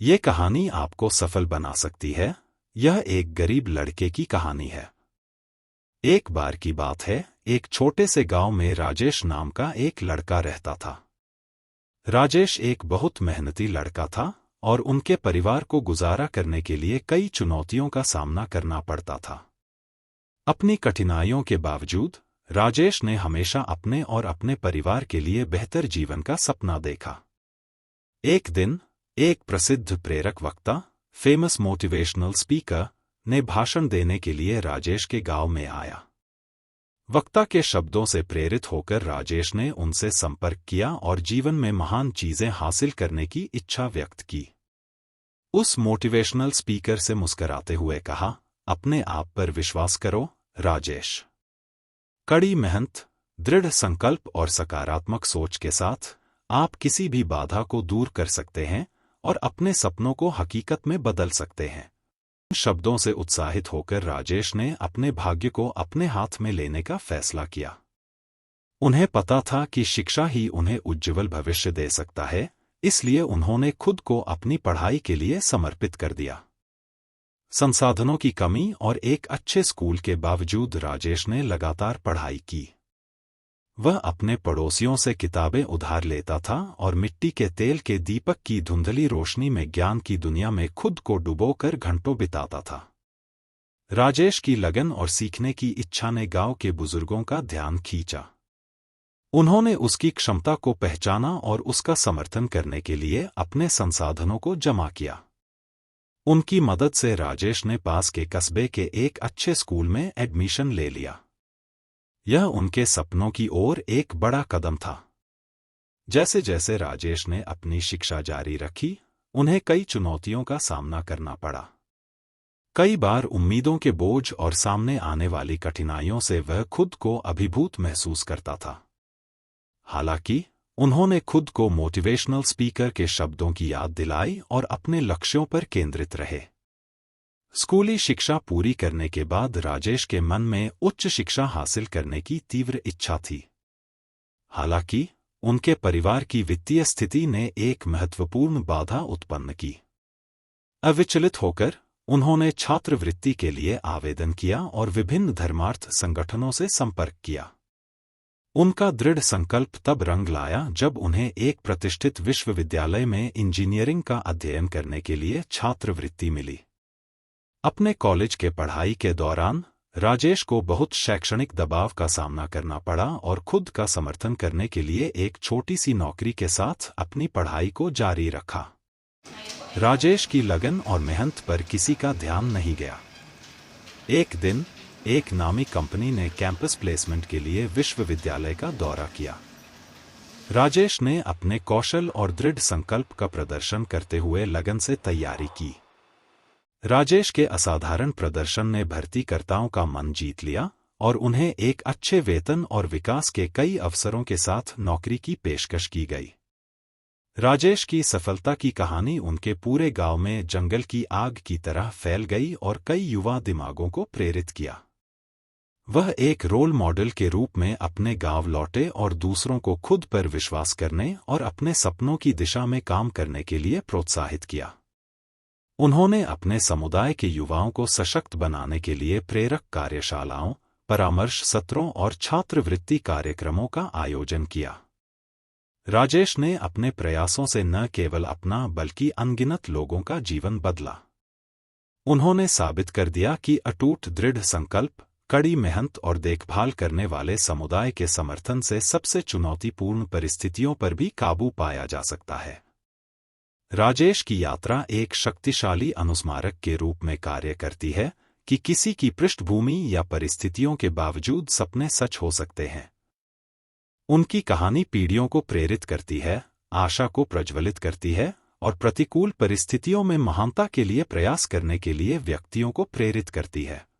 ये कहानी आपको सफल बना सकती है। यह एक गरीब लड़के की कहानी है। एक बार की बात है, एक छोटे से गांव में राजेश नाम का एक लड़का रहता था। राजेश एक बहुत मेहनती लड़का था और उनके परिवार को गुजारा करने के लिए कई चुनौतियों का सामना करना पड़ता था। अपनी कठिनाइयों के बावजूद राजेश ने हमेशा अपने और अपने परिवार के लिए बेहतर जीवन का सपना देखा। एक दिन एक प्रसिद्ध प्रेरक वक्ता, फेमस मोटिवेशनल स्पीकर, ने भाषण देने के लिए राजेश के गांव में आया। वक्ता के शब्दों से प्रेरित होकर राजेश ने उनसे संपर्क किया और जीवन में महान चीजें हासिल करने की इच्छा व्यक्त की। उस मोटिवेशनल स्पीकर से मुस्कुराते हुए कहा, अपने आप पर विश्वास करो राजेश। कड़ी मेहनत, दृढ़ संकल्प और सकारात्मक सोच के साथ आप किसी भी बाधा को दूर कर सकते हैं और अपने सपनों को हकीकत में बदल सकते हैं। इन शब्दों से उत्साहित होकर राजेश ने अपने भाग्य को अपने हाथ में लेने का फैसला किया। उन्हें पता था कि शिक्षा ही उन्हें उज्ज्वल भविष्य दे सकता है, इसलिए उन्होंने खुद को अपनी पढ़ाई के लिए समर्पित कर दिया। संसाधनों की कमी और एक अच्छे स्कूल के बावजूद राजेश ने लगातार पढ़ाई की। वह अपने पड़ोसियों से किताबें उधार लेता था और मिट्टी के तेल के दीपक की धुंधली रोशनी में ज्ञान की दुनिया में खुद को डुबोकर घंटों बिताता था। राजेश की लगन और सीखने की इच्छा ने गांव के बुजुर्गों का ध्यान खींचा। उन्होंने उसकी क्षमता को पहचाना और उसका समर्थन करने के लिए अपने संसाधनों को जमा किया। उनकी मदद से राजेश ने पास के कस्बे के एक अच्छे स्कूल में एडमिशन ले लिया। यह उनके सपनों की ओर एक बड़ा कदम था। जैसे जैसे राजेश ने अपनी शिक्षा जारी रखी, उन्हें कई चुनौतियों का सामना करना पड़ा। कई बार उम्मीदों के बोझ और सामने आने वाली कठिनाइयों से वह खुद को अभिभूत महसूस करता था। हालांकि उन्होंने खुद को मोटिवेशनल स्पीकर के शब्दों की याद दिलाई और अपने लक्ष्यों पर केंद्रित रहे। स्कूली शिक्षा पूरी करने के बाद राजेश के मन में उच्च शिक्षा हासिल करने की तीव्र इच्छा थी। हालांकि उनके परिवार की वित्तीय स्थिति ने एक महत्वपूर्ण बाधा उत्पन्न की। अविचलित होकर उन्होंने छात्रवृत्ति के लिए आवेदन किया और विभिन्न धर्मार्थ संगठनों से संपर्क किया। उनका दृढ़ संकल्प तब रंग लाया जब उन्हें एक प्रतिष्ठित विश्वविद्यालय में इंजीनियरिंग का अध्ययन करने के लिए छात्रवृत्ति मिली। अपने कॉलेज के पढ़ाई के दौरान राजेश को बहुत शैक्षणिक दबाव का सामना करना पड़ा और खुद का समर्थन करने के लिए एक छोटी सी नौकरी के साथ अपनी पढ़ाई को जारी रखा। राजेश की लगन और मेहनत पर किसी का ध्यान नहीं गया। एक दिन एक नामी कंपनी ने कैंपस प्लेसमेंट के लिए विश्वविद्यालय का दौरा किया। राजेश ने अपने कौशल और दृढ़ संकल्प का प्रदर्शन करते हुए लगन से तैयारी की। राजेश के असाधारण प्रदर्शन ने भर्तीकर्ताओं का मन जीत लिया और उन्हें एक अच्छे वेतन और विकास के कई अवसरों के साथ नौकरी की पेशकश की गई। राजेश की सफलता की कहानी उनके पूरे गांव में जंगल की आग की तरह फैल गई और कई युवा दिमागों को प्रेरित किया। वह एक रोल मॉडल के रूप में अपने गांव लौटे और दूसरों को खुद पर विश्वास करने और अपने सपनों की दिशा में काम करने के लिए प्रोत्साहित किया। उन्होंने अपने समुदाय के युवाओं को सशक्त बनाने के लिए प्रेरक कार्यशालाओं, परामर्श सत्रों और छात्रवृत्ति कार्यक्रमों का आयोजन किया। राजेश ने अपने प्रयासों से न केवल अपना बल्कि अनगिनत लोगों का जीवन बदला। उन्होंने साबित कर दिया कि अटूट दृढ़ संकल्प, कड़ी मेहनत और देखभाल करने वाले समुदाय के समर्थन से सबसे चुनौतीपूर्ण परिस्थितियों पर भी काबू पाया जा सकता है। राजेश की यात्रा एक शक्तिशाली अनुस्मारक के रूप में कार्य करती है कि किसी की पृष्ठभूमि या परिस्थितियों के बावजूद सपने सच हो सकते हैं। उनकी कहानी पीढ़ियों को प्रेरित करती है, आशा को प्रज्वलित करती है और प्रतिकूल परिस्थितियों में महानता के लिए प्रयास करने के लिए व्यक्तियों को प्रेरित करती है।